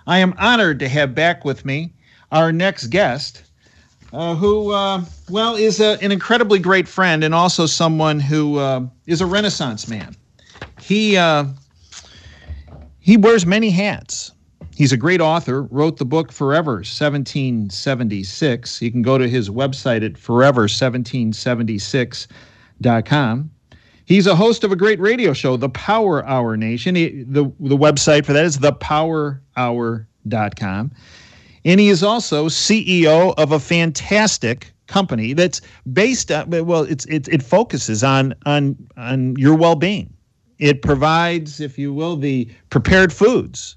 I am honored to have back with me our next guest, who, is an incredibly great friend and also someone who is a Renaissance man. He wears many hats. He's a great author, wrote the book Forever 1776. You can go to his website at forever1776.com. He's a host of a great radio show, The Power Hour Nation. The website for that is thepowerhour.com. And he is also CEO of a fantastic company that's based on, it focuses on your well-being. It provides, if you will, the prepared foods,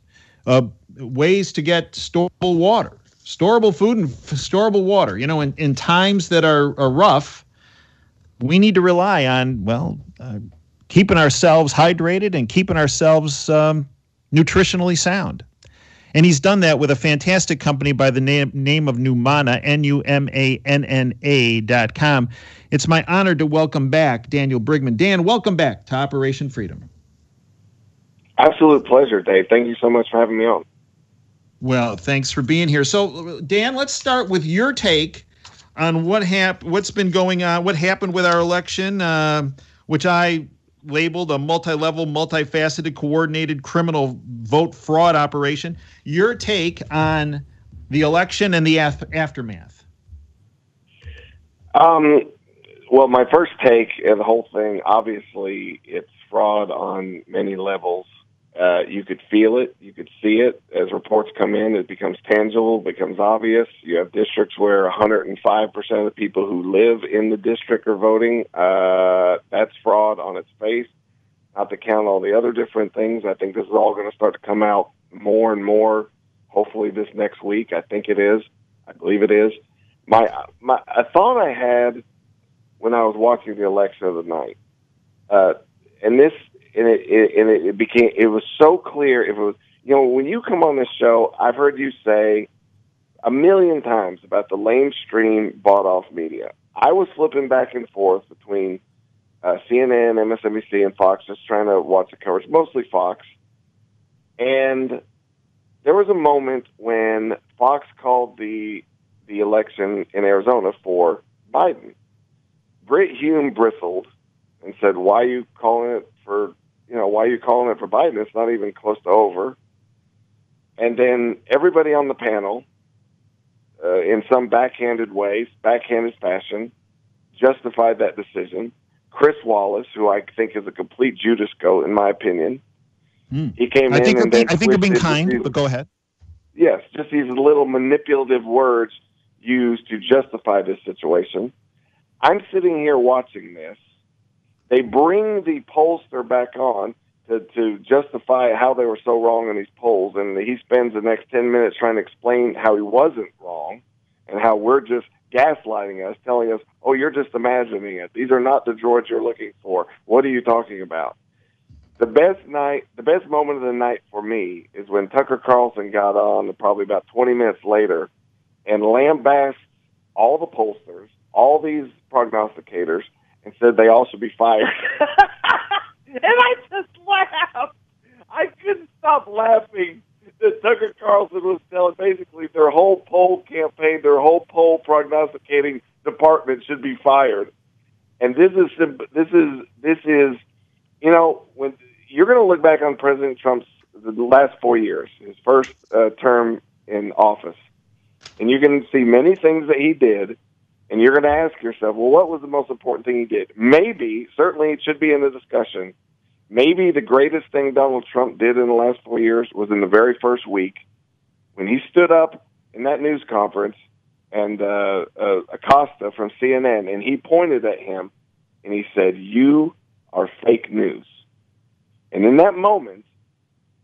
ways to get storable food and storable water. You know, in times that are rough, we need to rely on, keeping ourselves hydrated and keeping ourselves nutritionally sound. And he's done that with a fantastic company by the name of Numanna, NUMANNA.com. It's my honor to welcome back Daniel Brigman. Dan, welcome back to Operation Freedom. Absolute pleasure, Dave. Thank you so much for having me on. Well, thanks for being here. So, Dan, let's start with your take on what's been going on, what happened with our election, which I labeled a multi-level, multifaceted, coordinated criminal vote fraud operation. Your take on the election and the aftermath. Well, my first take of the whole thing, obviously, it's fraud on many levels. You could feel it. You could see it. As reports come in, it becomes tangible, becomes obvious. You have districts where 105% of the people who live in the district are voting. That's fraud on its face. Not to count all the other different things. I think this is all going to start to come out more and more, hopefully this next week. I think it is. I believe it is. A thought I had when I was watching the election of the night, it was so clear. It was, when you come on this show, I've heard you say a million times about the lamestream bought-off media. I was flipping back and forth between CNN, MSNBC, and Fox, just trying to watch the coverage, mostly Fox. And there was a moment when Fox called the election in Arizona for Biden. Brit Hume bristled and said, "Why are you calling it for Biden? It's not even close to over." And then everybody on the panel, in some backhanded fashion, justified that decision. Chris Wallace, who I think is a complete Judas goat, in my opinion, he came in and I think you're being kind, but go ahead. Yes, just these little manipulative words used to justify this situation. I'm sitting here watching this. They bring the pollster back on to justify how they were so wrong in these polls, and he spends the next 10 minutes trying to explain how he wasn't wrong and how we're just gaslighting us, telling us, "Oh, you're just imagining it. These are not the droids you're looking for. What are you talking about?" The best moment of the night for me is when Tucker Carlson got on probably about 20 minutes later and lambasted all the pollsters, all these prognosticators, and said they all should be fired. And I just laughed. I couldn't stop laughing that Tucker Carlson was telling basically their whole poll campaign, their whole poll prognosticating department should be fired. And this is when you're going to look back on President Trump's the last 4 years, his first term in office, and you're going to see many things that he did. And you're going to ask yourself, well, what was the most important thing he did? Maybe, certainly it should be in the discussion, maybe the greatest thing Donald Trump did in the last 4 years was in the very first week when he stood up in that news conference and Acosta from CNN, and he pointed at him and he said, "You are fake news." And in that moment,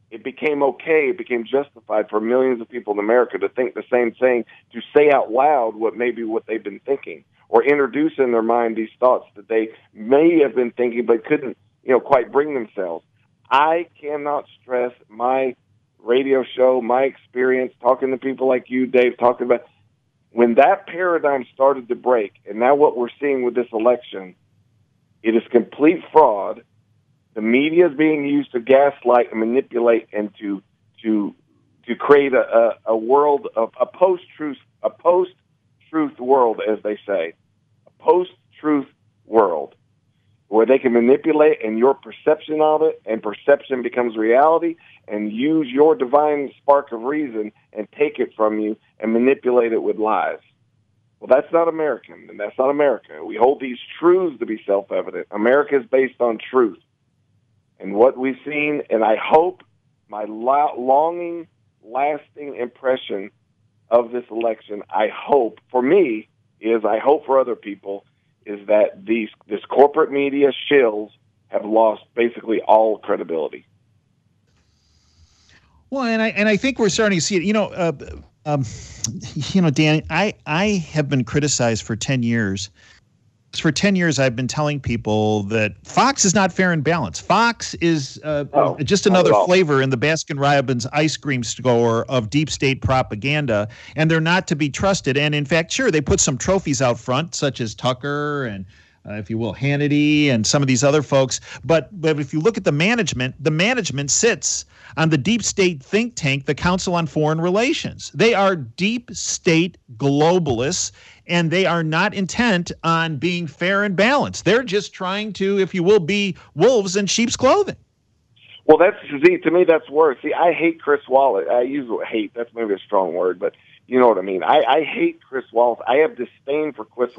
it became okay, it became justified for millions of people in America to think the same thing, to say out loud what they've been thinking, or introduce in their mind these thoughts that they may have been thinking but couldn't, quite bring themselves. I cannot stress my radio show, my experience, talking to people like you, Dave, talking about when that paradigm started to break, and now what we're seeing with this election, it is complete fraud. The media is being used to gaslight and manipulate and to to create a world of a post-truth world, as they say, a post-truth world where they can manipulate and your perception of it, and perception becomes reality, and use your divine spark of reason and take it from you and manipulate it with lies. Well, that's not American, and that's not America. We hold these truths to be self-evident. America is based on truth. And what we've seen, and I hope my longing, lasting impression of this election, I hope, for me, I hope for other people, is that this corporate media shills have lost basically all credibility. Well, and I think we're starting to see it. Dan, I have been criticized for 10 years. For 10 years, I've been telling people that Fox is not fair and balanced. Fox is just another flavor in the Baskin-Robbins ice cream store of deep state propaganda, and they're not to be trusted. And in fact, sure, they put some trophies out front, such as Tucker and, if you will, Hannity and some of these other folks. But if you look at the management sits on the deep state think tank, the Council on Foreign Relations. They are deep state globalists, and they are not intent on being fair and balanced. They're just trying to, if you will, be wolves in sheep's clothing. Well, to me, that's worse. See, I hate Chris Wallace. I use hate. That's maybe a strong word, but you know what I mean. I hate Chris Wallace. I have disdain for Chris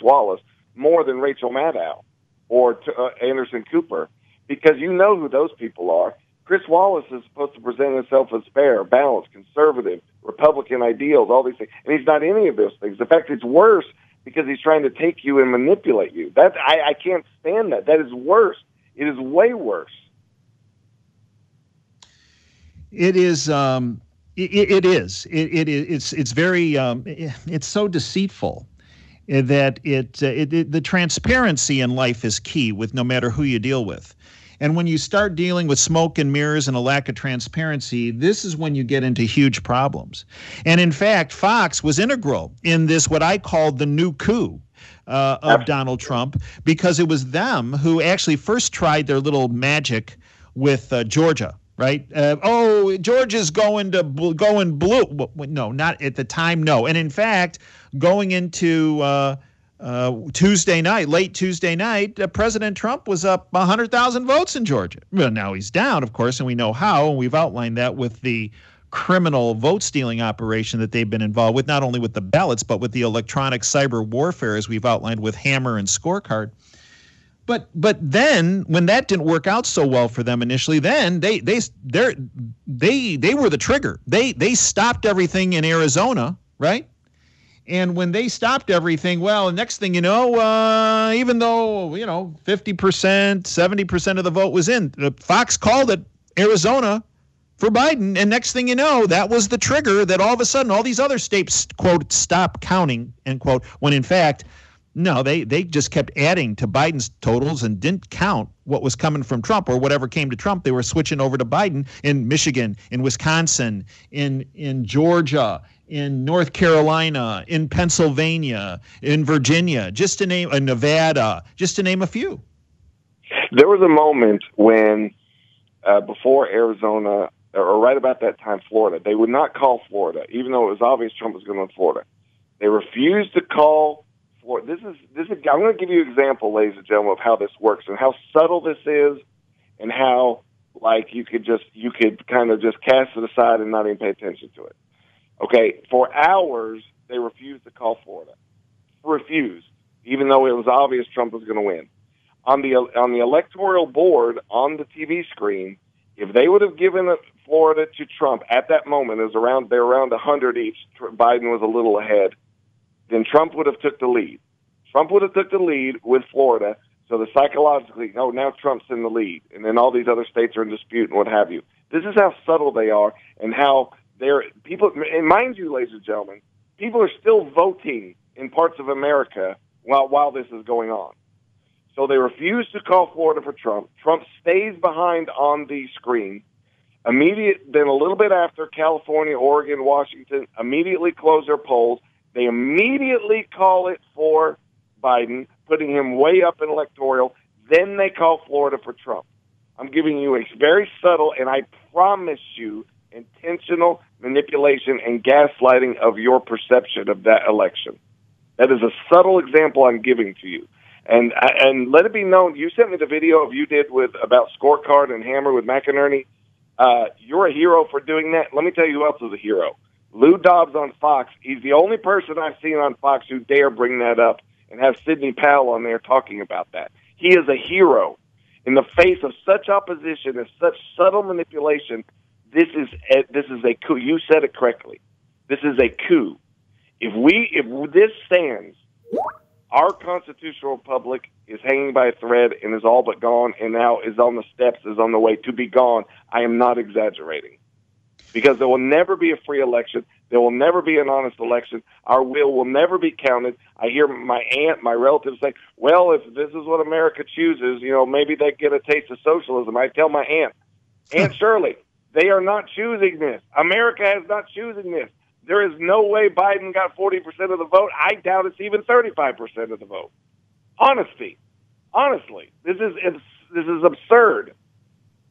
Wallace more than Rachel Maddow or Anderson Cooper, because you know who those people are. Chris Wallace is supposed to present himself as fair, balanced, conservative, Republican ideals, all these things. And he's not any of those things. In fact, it's worse because he's trying to take you and manipulate you. I can't stand that. That is worse. It is way worse. It is. It is. It's very. It's so deceitful that the transparency in life is key with no matter who you deal with. And when you start dealing with smoke and mirrors and a lack of transparency, this is when you get into huge problems. And in fact, Fox was integral in this, what I called the new coup of Donald Trump, because it was them who actually first tried their little magic with Georgia. Right? Georgia's going blue. No, not at the time. No. And in fact, going into Tuesday night, late Tuesday night, President Trump was up 100,000 votes in Georgia. Well, now he's down, of course, and we know how. And we've outlined that with the criminal vote stealing operation that they've been involved with, not only with the ballots, but with the electronic cyber warfare, as we've outlined with Hammer and Scorecard. But then, when that didn't work out so well for them initially, then they were the trigger. They stopped everything in Arizona, right? And when they stopped everything, well, the next thing you know, even though 50%, 70% of the vote was in, Fox called it Arizona for Biden, and next thing you know, that was the trigger that all of a sudden all these other states, quote, stop counting, end quote, when in fact, no, they just kept adding to Biden's totals and didn't count what was coming from Trump, or whatever came to Trump. They were switching over to Biden in Michigan, in Wisconsin, in Georgia, in North Carolina, in Pennsylvania, in Virginia, just to name Nevada, just to name a few. There was a moment when before Arizona, or right about that time, Florida, they would not call Florida, even though it was obvious Trump was going to win Florida. They refused to call. This is. I'm going to give you an example, ladies and gentlemen, of how this works and how subtle this is, and how you could kind of just cast it aside and not even pay attention to it. Okay, for hours they refused to call Florida. Refused, even though it was obvious Trump was going to win. On the electoral board on the TV screen, if they would have given Florida to Trump at that moment, they're around 100 each. Biden was a little ahead. Then Trump would have took the lead. Trump would have took the lead with Florida, so that psychologically, now Trump's in the lead, and then all these other states are in dispute and what have you. This is how subtle they are, and how people. And mind you, ladies and gentlemen, people are still voting in parts of America while this is going on. So they refuse to call Florida for Trump. Trump stays behind on the screen. Then a little bit after, California, Oregon, Washington immediately close their polls. They immediately call it for Biden, putting him way up in electoral. Then they call Florida for Trump. I'm giving you a very subtle, and I promise you intentional manipulation and gaslighting of your perception of that election. That is a subtle example I'm giving to you. And let it be known, you sent me the video of you did about scorecard and hammer with McInerney. You're a hero for doing that. Let me tell you who else is a hero. Lou Dobbs on Fox. He's the only person I've seen on Fox who dare bring that up and have Sidney Powell on there talking about that. He is a hero. In the face of such opposition and such subtle manipulation, this is a coup. You said it correctly. This is a coup. If this stands, our constitutional republic is hanging by a thread and is all but gone, and now is on the steps, is on the way to be gone. I am not exaggerating. Because there will never be a free election. There will never be an honest election. Our will never be counted. I hear my aunt, my relatives say, well, if this is what America chooses, maybe they get a taste of socialism. I tell my Aunt Shirley, they are not choosing this. America is not choosing this. There is no way Biden got 40% of the vote. I doubt it's even 35% of the vote. Honestly, this is absurd.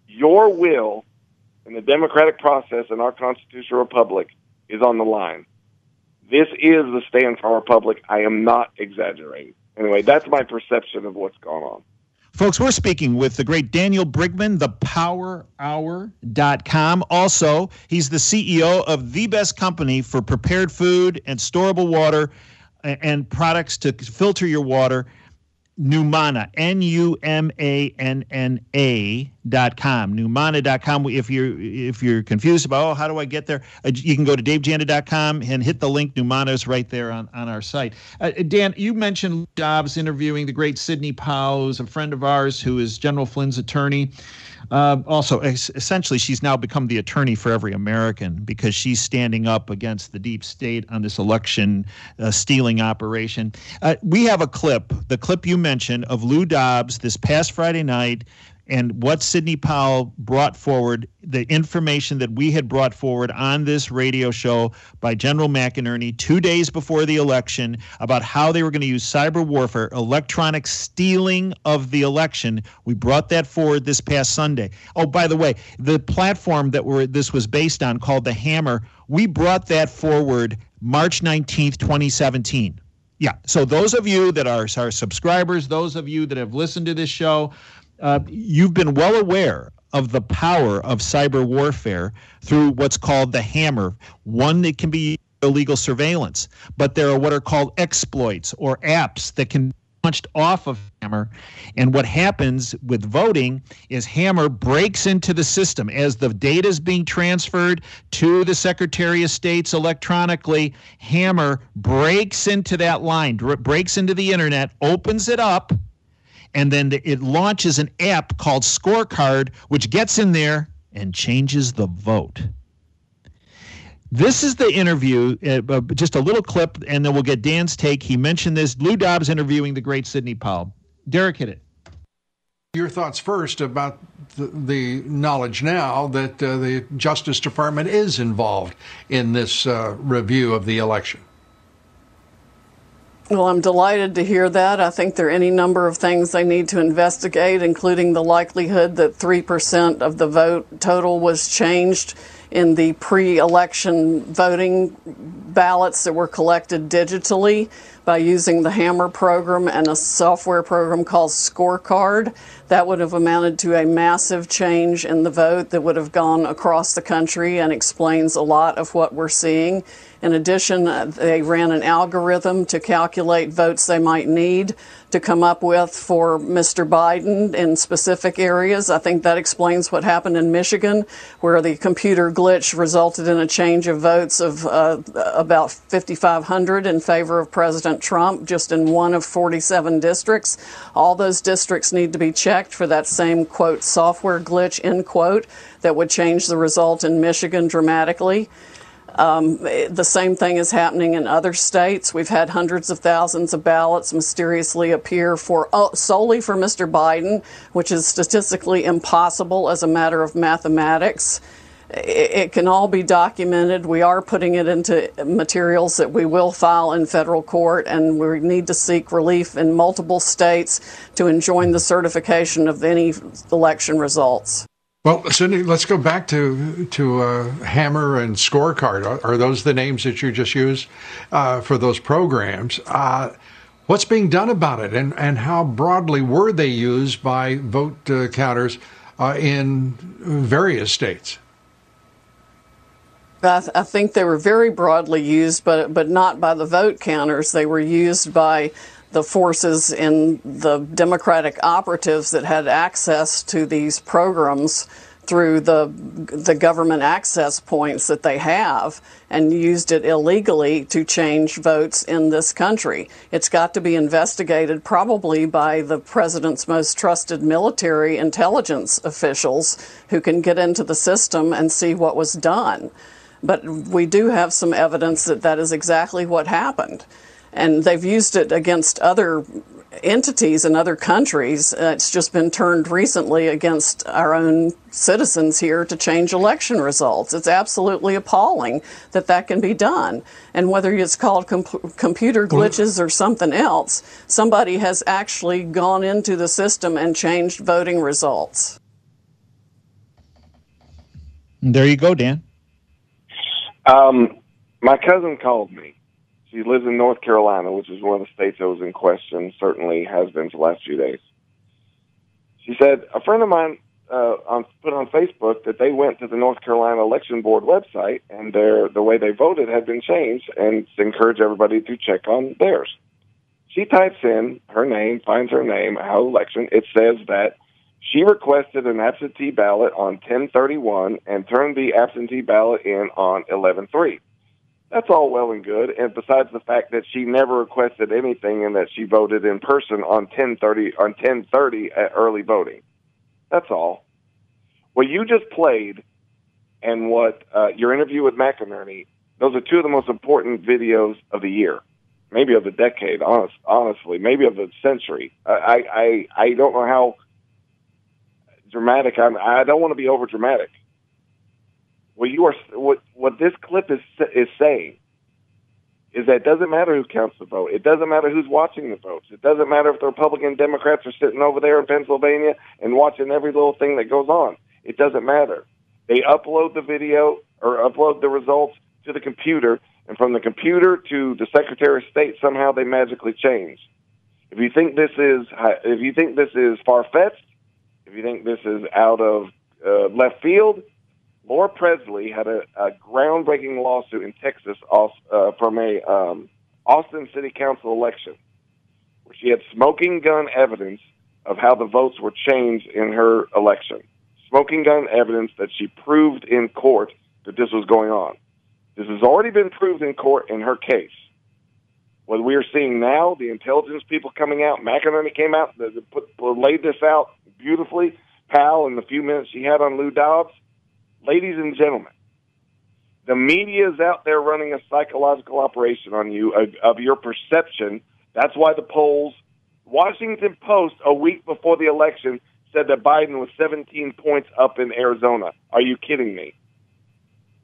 Your will in the democratic process in our constitutional republic is on the line. This is the stand for our republic. I am not exaggerating. Anyway, that's my perception of what's going on. Folks, we're speaking with the great Daniel Brigman, thepowerhour.com. Also, he's the CEO of the best company for prepared food and storable water and products to filter your water, Numana, NUMANNA.com, Numana.com. If you're confused about, how do I get there? You can go to davejanda.com and hit the link. Numana is right there on our site. Dan, you mentioned Dobbs interviewing the great Sidney Powell, who's a friend of ours, who is General Flynn's attorney. Also, essentially, she's now become the attorney for every American because she's standing up against the deep state on this election stealing operation. We have a clip, the clip you mentioned, of Lou Dobbs this past Friday night and what Sidney Powell brought forward, the information that we had brought forward on this radio show by General McInerney 2 days before the election about how they were going to use cyber warfare, electronic stealing of the election. We brought that forward this past Sunday. Oh, by the way, the platform that this was based on, called the Hammer, we brought that forward March 19th, 2017. Yeah, so those of you that are our subscribers, those of you that have listened to this show, you've been well aware of the power of cyber warfare through what's called the Hammer. One, that can be illegal surveillance, but there are what are called exploits or apps that can be launched off of Hammer. And what happens with voting is Hammer breaks into the system as the data is being transferred to the Secretary of State's electronically. Hammer breaks into that line, breaks into the internet, opens it up, and then it launches an app called Scorecard, which gets in there and changes the vote. This is the interview, just a little clip, and then we'll get Dan's take. He mentioned this, Lou Dobbs interviewing the great Sidney Powell. Derek, hit it. Your thoughts first about the knowledge now that the Justice Department is involved in this review of the election. Well, I'm delighted to hear that. I think there are any number of things they need to investigate, including the likelihood that 3% of the vote total was changed in the pre-election voting ballots that were collected digitally by using the Hammer program and a software program called Scorecard. That would have amounted to a massive change in the vote that would have gone across the country and explains a lot of what we're seeing. In addition, they ran an algorithm to calculate votes they might need to come up with for Mr. Biden in specific areas. I think that explains what happened in Michigan, where the computer glitch resulted in a change of votes of about 5,500 in favor of President Trump, just in one of 47 districts. All those districts need to be checked for that same, quote, software glitch, end quote, that would change the result in Michigan dramatically. The same thing is happening in other states. We've had hundreds of thousands of ballots mysteriously appear solely for Mr. Biden, which is statistically impossible as a matter of mathematics. It can all be documented. We are putting it into materials that we will file in federal court, and we need to seek relief in multiple states to enjoin the certification of any election results. Well, Cindy, let's go back to Hammer and Scorecard. Are those the names that you just used for those programs? What's being done about it, and how broadly were they used by vote counters in various states? I think they were very broadly used, but not by the vote counters. They were used by the forces in the Democratic operatives that had access to these programs through the government access points that they have, and used it illegally to change votes in this country. It's got to be investigated, probably by the president's most trusted military intelligence officials who can get into the system and see what was done. But we do have some evidence that that is exactly what happened. And they've used it against other entities in other countries. It's just been turned recently against our own citizens here to change election results. It's absolutely appalling that that can be done. And whether it's called computer glitches or something else, somebody has actually gone into the system and changed voting results. There you go, Dan. My cousin called me. She lives in North Carolina, which is one of the states that was in question, certainly has been for the last few days. She said, a friend of mine put on Facebook that they went to the North Carolina Election Board website, and the way they voted had been changed, and to encourage everybody to check on theirs. She types in her name, finds her name, how election. It says that she requested an absentee ballot on 10/31 and turned the absentee ballot in on 11/3. That's all well and good, and besides the fact that she never requested anything and that she voted in person on 10:30 at early voting. That's all. What you just played and what your interview with McInerney, those are two of the most important videos of the year, maybe of the decade, honestly, maybe of the century. I don't know how dramatic I don't want to be over dramatic. What this clip is saying is that it doesn't matter who counts the vote. It doesn't matter who's watching the votes. It doesn't matter if the Republican Democrats are sitting over there in Pennsylvania and watching every little thing that goes on. It doesn't matter. They upload the video or upload the results to the computer, and from the computer to the Secretary of State, somehow they magically change. If you think this is far-fetched, if you think this is out of left field, Laura Presley had a groundbreaking lawsuit in Texas from a Austin City Council election, where she had smoking gun evidence of how the votes were changed in her election. Smoking gun evidence that she proved in court that this was going on. This has already been proved in court in her case. What we are seeing now, the intelligence people coming out, McInerney came out, laid this out beautifully. Powell, in the few minutes she had on Lou Dobbs. Ladies and gentlemen, the media is out there running a psychological operation on you of your perception. That's why the polls, Washington Post, a week before the election, said that Biden was 17 points up in Arizona. Are you kidding me?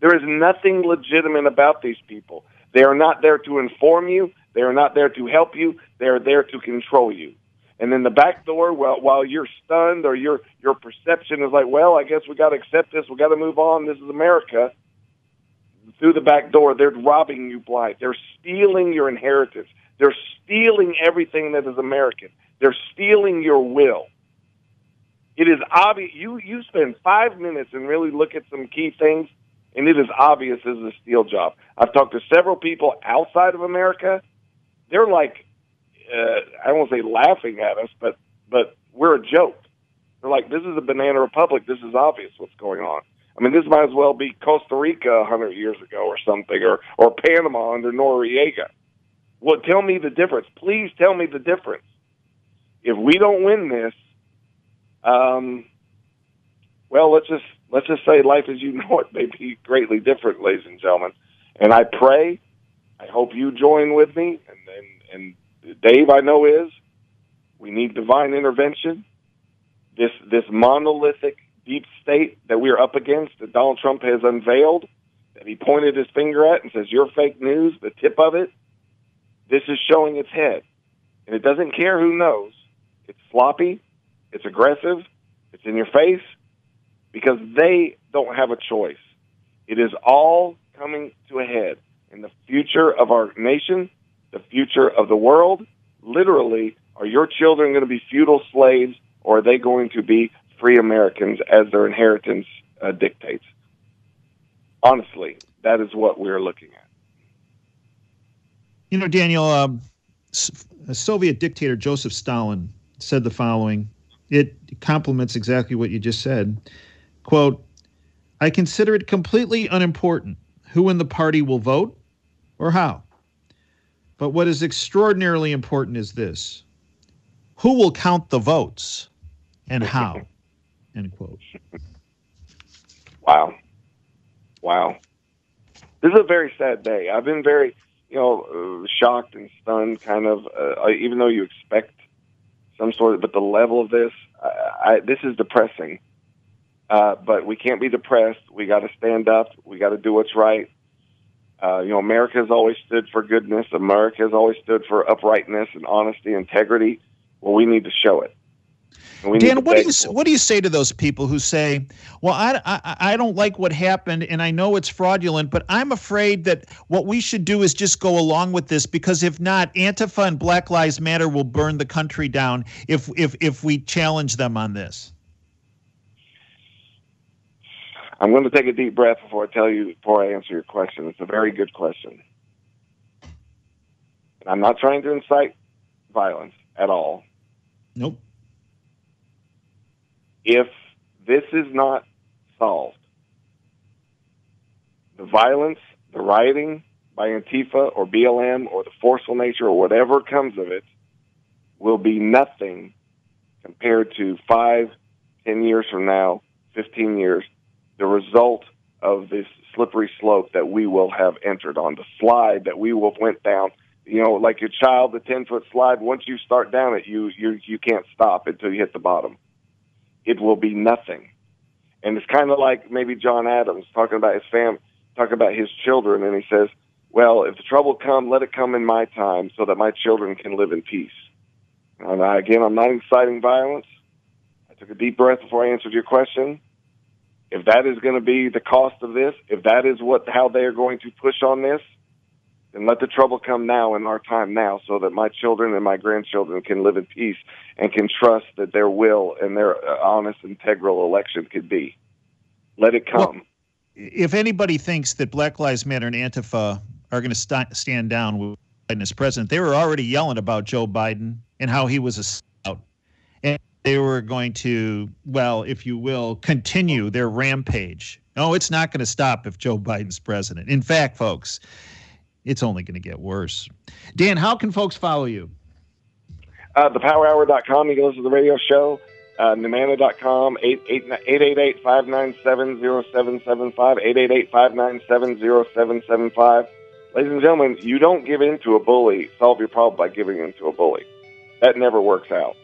There is nothing legitimate about these people. They are not there to inform you. They are not there to help you. They are there to control you. And then the back door, while you're stunned or your perception is like, well, I guess we got to accept this. We got to move on. This is America. Through the back door, they're robbing you blind. They're stealing your inheritance. They're stealing everything that is American. They're stealing your will. It is obvious. You spend 5 minutes and really look at some key things, and it is obvious this is a steal job. I've talked to several people outside of America. They're like, I won't say laughing at us, but we're a joke. They're like, this is a banana republic. This is obvious what's going on. I mean, this might as well be Costa Rica 100 years ago or something, or Panama under Noriega. Well, tell me the difference. Please tell me the difference. If we don't win this, well, let's just say life as you know it may be greatly different, ladies and gentlemen. And I pray, I hope you join with me, and Dave, I know we need divine intervention. This monolithic deep state that we are up against, that Donald Trump has unveiled, that he pointed his finger at and says, you're fake news, the tip of it, this is showing its head. And it doesn't care who knows. It's sloppy, it's aggressive, it's in your face, because they don't have a choice. It is all coming to a head. In the future of our nation, the future of the world, literally, are your children going to be feudal slaves, or are they going to be free Americans as their inheritance dictates? Honestly, that is what we're looking at. You know, Daniel, Soviet dictator Joseph Stalin said the following. It complements exactly what you just said. Quote, I consider it completely unimportant who in the party will vote or how. But what is extraordinarily important is this. Who will count the votes and how? End quote. Wow. Wow. This is a very sad day. I've been very, shocked and stunned, kind of, even though you expect some sort of, but the level of this, this is depressing. But we can't be depressed. We got to stand up. We got to do what's right. America has always stood for goodness. America has always stood for uprightness and honesty, integrity. Well, we need to show it. Dan, what do you say to those people who say, well, I don't like what happened, and I know it's fraudulent, but I'm afraid that what we should do is just go along with this, because if not, Antifa and Black Lives Matter will burn the country down if we challenge them on this? I'm going to take a deep breath before I answer your question. It's a very good question. And I'm not trying to incite violence at all. Nope. If this is not solved, the violence, the rioting by Antifa or BLM or the forceful nature or whatever comes of it will be nothing compared to 5, 10 years from now, 15 years, the result of this slippery slope that we will have entered on, the slide that we will have went down. Like your child, the 10-foot slide, once you start down it, you can't stop until you hit the bottom. It will be nothing. And it's kind of like maybe John Adams talking about his family, talking about his children, and he says, well, if the trouble comes, let it come in my time so that my children can live in peace. And I'm not inciting violence. I took a deep breath before I answered your question. If that is going to be the cost of this, if that is how they are going to push on this, then let the trouble come now in our time now so that my children and my grandchildren can live in peace and can trust that their will and their honest, integral election could be. Let it come. Well, if anybody thinks that Black Lives Matter and Antifa are going to stand down with Biden as president, they were already yelling about Joe Biden and how he was a sellout. And they were going to, well, if you will, continue their rampage. No, it's not going to stop if Joe Biden's president. In fact, folks, it's only going to get worse. Dan, how can folks follow you? ThePowerHour.com. You can listen to the radio show. Nemana.com, 888-597-0775, 888-597-0775. Ladies and gentlemen, you don't give in to a bully, solve your problem by giving in to a bully. That never works out.